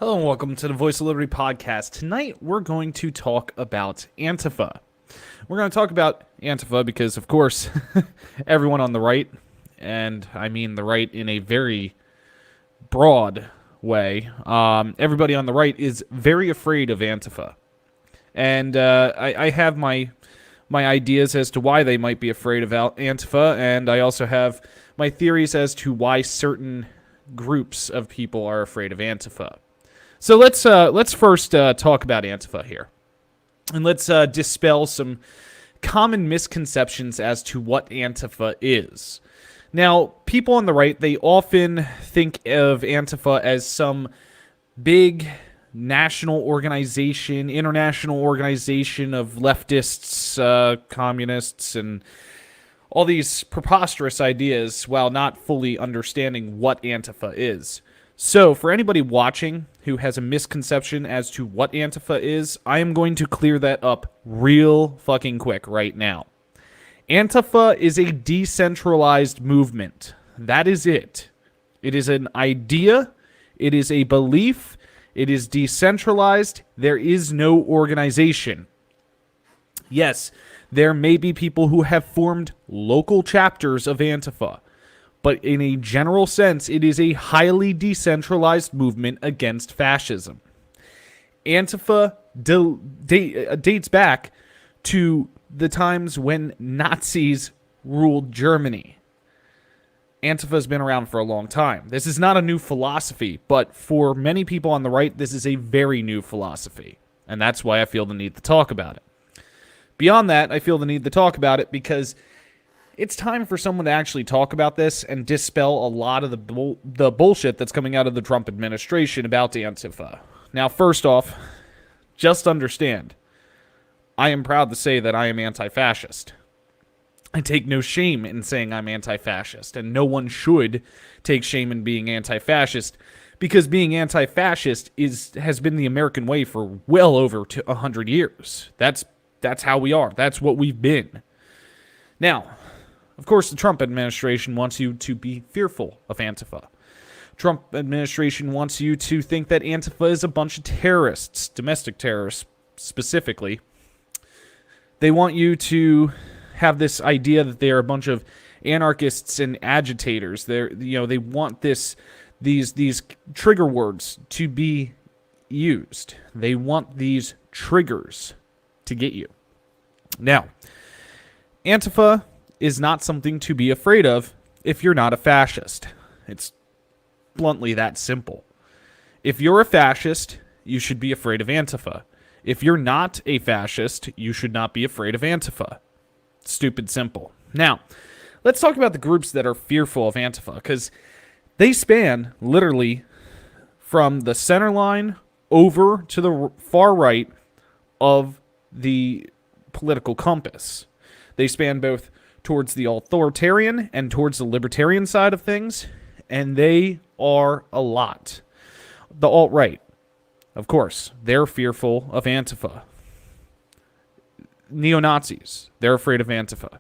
Hello and welcome to the Voice of Liberty podcast. Tonight we're going to talk about Antifa. We're going to talk about Antifa because, of course, everyone on the right, and I mean the right in a very broad way, everybody on the right is very afraid of Antifa. And I have my ideas as to why they might be afraid of Antifa, and I also have my theories as to why certain groups of people are afraid of Antifa. So let's first talk about Antifa here, and let's dispel some common misconceptions as to what Antifa is. Now, people on the right, they often think of Antifa as some big national organization, international organization of leftists, communists, and all these preposterous ideas while not fully understanding what Antifa is. So, for anybody watching who has a misconception as to what Antifa is, I am going to clear that up real fucking quick right now. Antifa is a decentralized movement. That is it. It is an idea. It is a belief. It is decentralized. There is no organization. Yes, there may be people who have formed local chapters of Antifa, but in a general sense, it is a highly decentralized movement against fascism. Antifa dates back to the times when Nazis ruled Germany. Antifa has been around for a long time. This is not a new philosophy, but for many people on the right, this is a very new philosophy. And that's why I feel the need to talk about it. Beyond that, I feel the need to talk about it because it's time for someone to actually talk about this and dispel a lot of the bullshit that's coming out of the Trump administration about Antifa. Now, first off, just understand, I am proud to say that I am anti-fascist. I take no shame in saying I'm anti-fascist, and no one should take shame in being anti-fascist, because being anti-fascist has been the American way for well over 100 years. That's how we are. That's what we've been. Now, of course, the Trump administration wants you to be fearful of Antifa. Trump administration wants you to think that Antifa is a bunch of terrorists, domestic terrorists specifically. They want you to have this idea that they are a bunch of anarchists and agitators. They want these trigger words to be used. They want these triggers to get you. Now, Antifa is not something to be afraid of if you're not a fascist. It's bluntly that simple. If you're a fascist, you should be afraid of Antifa. If you're not a fascist, you should not be afraid of Antifa. Stupid simple. Now, let's talk about the groups that are fearful of Antifa, because they span literally from the center line over to the far right of the political compass. They span both towards the authoritarian and towards the libertarian side of things, and they are a lot. The alt-right, of course, they're fearful of Antifa. Neo-Nazis, they're afraid of Antifa.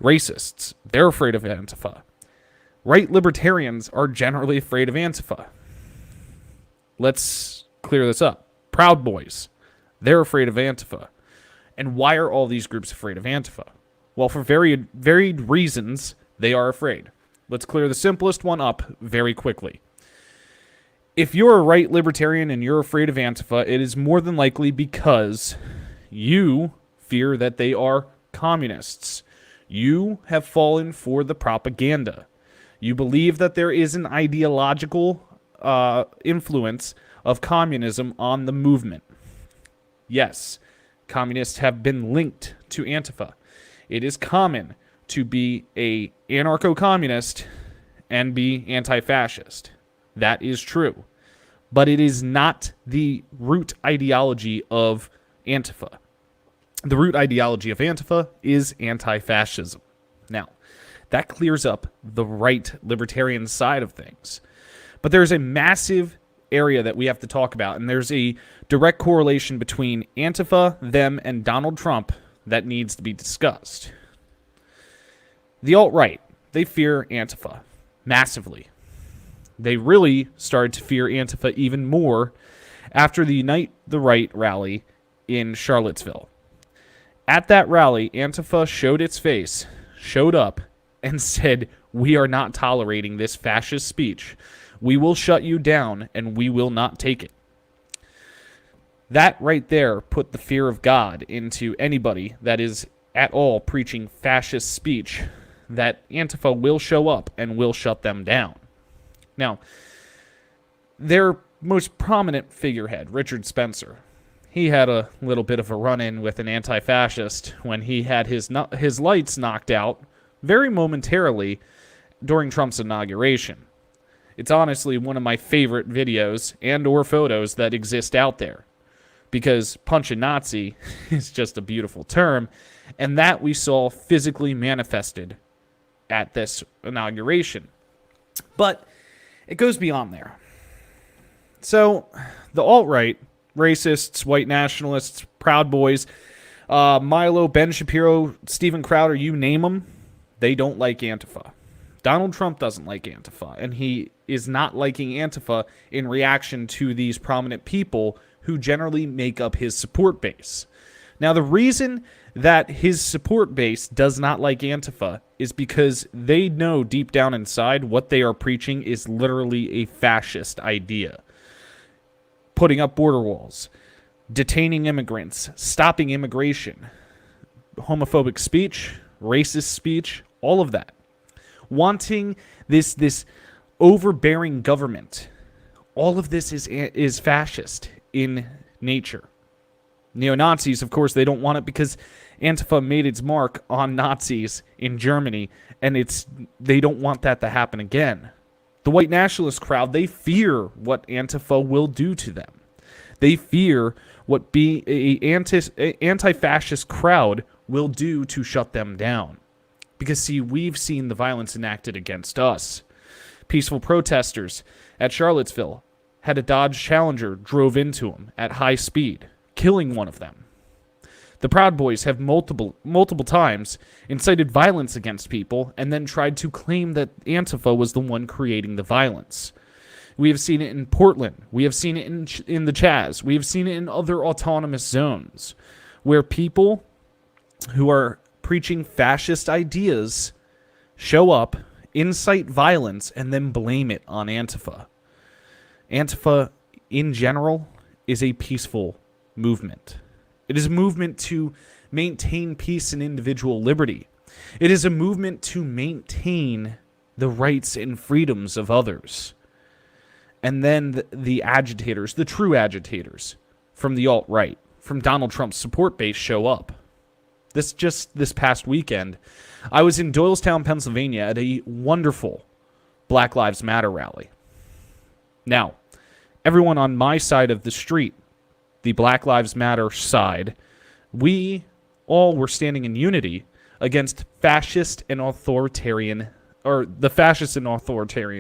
Racists, they're afraid of Antifa. Right libertarians are generally afraid of Antifa. Let's clear this up. Proud Boys, they're afraid of Antifa. And why are all these groups afraid of Antifa? Well, for very varied reasons, they are afraid. Let's clear the simplest one up very quickly. If you're a right libertarian and you're afraid of Antifa, it is more than likely because you fear that they are communists. You have fallen for the propaganda. You believe that there is an ideological influence of communism on the movement. Yes, communists have been linked to Antifa. It is common to be a anarcho-communist and be anti-fascist. That is true. But it is not the root ideology of Antifa. The root ideology of Antifa is anti-fascism. Now, that clears up the right libertarian side of things. But there's a massive area that we have to talk about, and there's a direct correlation between Antifa, them, and Donald Trump that needs to be discussed. The alt-right, they fear Antifa massively. They really started to fear Antifa even more after the Unite the Right rally in Charlottesville. At that rally, Antifa showed its face, showed up, and said, "We are not tolerating this fascist speech. We will shut you down, and we will not take it." That right there put the fear of God into anybody that is at all preaching fascist speech, that Antifa will show up and will shut them down. Now, their most prominent figurehead, Richard Spencer, he had a little bit of a run-in with an anti-fascist when he had his lights knocked out very momentarily during Trump's inauguration. It's honestly one of my favorite videos and or photos that exist out there, because punch a Nazi is just a beautiful term, and that we saw physically manifested at this inauguration. But it goes beyond there. So, the alt-right, racists, white nationalists, Proud Boys, Milo, Ben Shapiro, Steven Crowder, you name them, they don't like Antifa. Donald Trump doesn't like Antifa, and he is not liking Antifa in reaction to these prominent people who generally make up his support base. Now, the reason that his support base does not like Antifa is because they know deep down inside what they are preaching is literally a fascist idea. Putting up border walls, detaining immigrants, stopping immigration, homophobic speech, racist speech, all of that. Wanting this overbearing government. All of this is fascist in nature. Neo-Nazis, of course, they don't want it because Antifa made its mark on Nazis in Germany, and they don't want that to happen again. The white nationalist crowd, they fear what Antifa will do to them. They fear what being an anti-fascist crowd will do to shut them down. Because, see, we've seen the violence enacted against us. Peaceful protesters at Charlottesville had a Dodge Challenger drove into them at high speed, killing one of them. The Proud Boys have multiple times incited violence against people and then tried to claim that Antifa was the one creating the violence. We have seen it in Portland. We have seen it in the Chaz. We have seen it in other autonomous zones where people who are preaching fascist ideas show up, incite violence, and then blame it on Antifa. Antifa, in general, is a peaceful movement. It is a movement to maintain peace and individual liberty. It is a movement to maintain the rights and freedoms of others. And then the agitators, the true agitators from the alt-right, from Donald Trump's support base show up. This past weekend, I was in Doylestown, Pennsylvania at a wonderful Black Lives Matter rally. Now, everyone on my side of the street, the Black Lives Matter side, we all were standing in unity against the fascist and authoritarian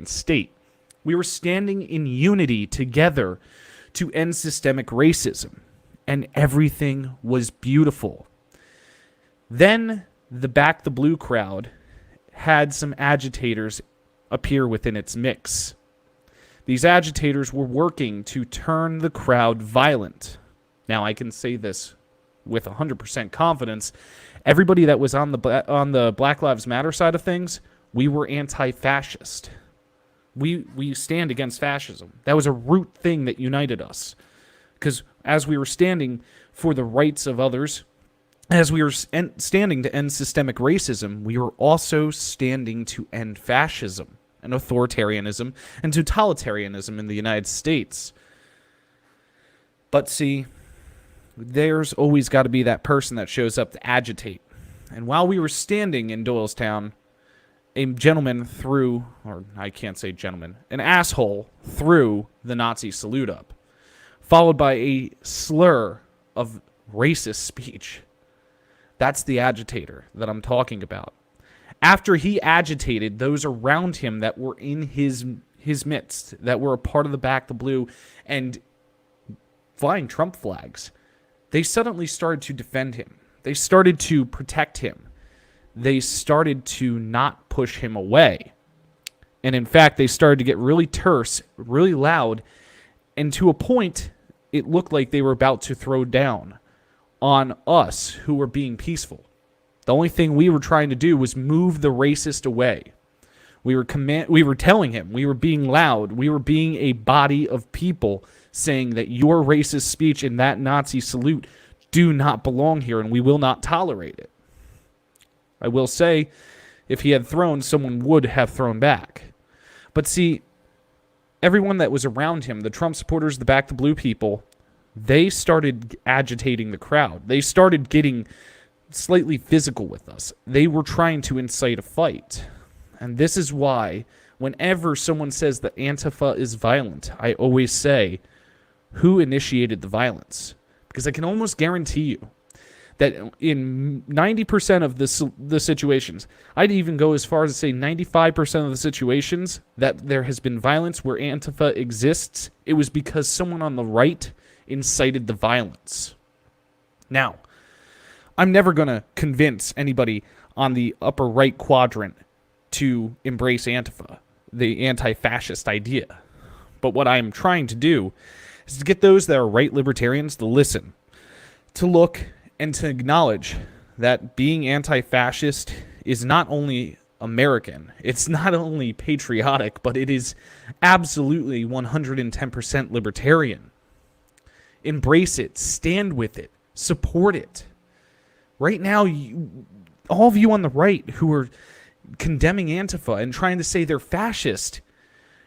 state. We were standing in unity together to end systemic racism, and everything was beautiful. Then the Back the Blue crowd had some agitators appear within its mix. These agitators were working to turn the crowd violent. Now, I can say this with 100% confidence. Everybody that was on the Black Lives Matter side of things, we were anti-fascist. We stand against fascism. That was a root thing that united us. Because as we were standing for the rights of others, as we were standing to end systemic racism, we were also standing to end fascism and authoritarianism and totalitarianism in the United States. But see, there's always got to be that person that shows up to agitate. And while we were standing in Doylestown, a gentleman threw, or I can't say gentleman, an asshole threw the Nazi salute up, followed by a slur of racist speech. That's the agitator that I'm talking about. After he agitated those around him that were in his midst, that were a part of the Back the Blue and flying Trump flags, they suddenly started to defend him. They started to protect him. They started to not push him away. And in fact, they started to get really terse, really loud, and to a point, it looked like they were about to throw down on us who were being peaceful. The only thing we were trying to do was move the racist away. We were telling him, we were being loud, we were being a body of people saying that your racist speech and that Nazi salute do not belong here, and we will not tolerate it. I will say, if he had thrown, someone would have thrown back. But see, everyone that was around him, the Trump supporters, the Back the Blue people, they started agitating the crowd. They started getting slightly physical with us. They were trying to incite a fight. And this is why, whenever someone says that Antifa is violent, I always say, who initiated the violence? Because I can almost guarantee you that in 90% of the situations, I'd even go as far as to say 95% of the situations that there has been violence where Antifa exists, it was because someone on the right incited the violence. Now, I'm never going to convince anybody on the upper right quadrant to embrace Antifa, the anti-fascist idea. But what I'm trying to do is to get those that are right libertarians to listen, to look, and to acknowledge that being anti-fascist is not only American, it's not only patriotic, but it is absolutely 110% libertarian. Embrace it, stand with it, support it. Right now, all of you on the right who are condemning Antifa and trying to say they're fascist,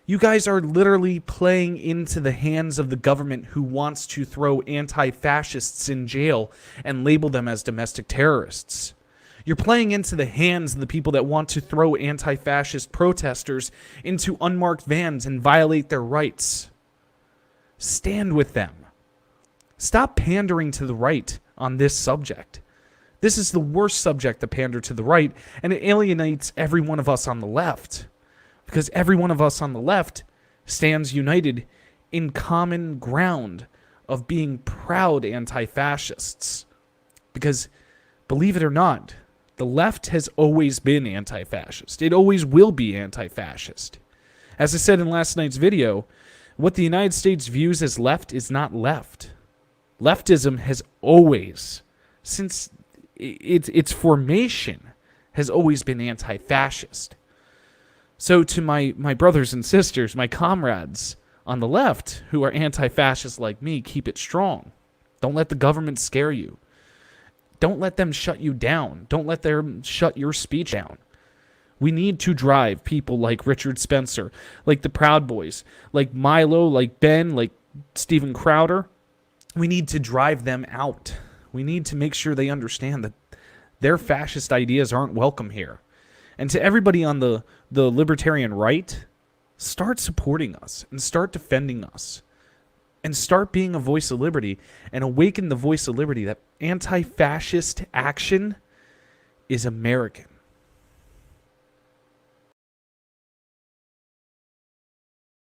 you guys are literally playing into the hands of the government who wants to throw anti-fascists in jail and label them as domestic terrorists. You're playing into the hands of the people that want to throw anti-fascist protesters into unmarked vans and violate their rights. Stand with them. Stop pandering to the right on this subject. This is the worst subject to pander to the right, and it alienates every one of us on the left. Because every one of us on the left stands united in common ground of being proud anti-fascists. Because, believe it or not, the left has always been anti-fascist. It always will be anti-fascist. As I said in last night's video, what the United States views as left is not left. Leftism has always, since its formation, has always been anti-fascist. So to my brothers and sisters, my comrades on the left who are anti-fascist like me, keep it strong. Don't let the government scare you. Don't let them shut you down. Don't let them shut your speech down. We need to drive people like Richard Spencer, like the Proud Boys, like Milo, like Ben, like Steven Crowder. We need to drive them out. We need to make sure they understand that their fascist ideas aren't welcome here. And to everybody on the libertarian right, start supporting us and start defending us and start being a voice of liberty and awaken the voice of liberty that anti-fascist action is American.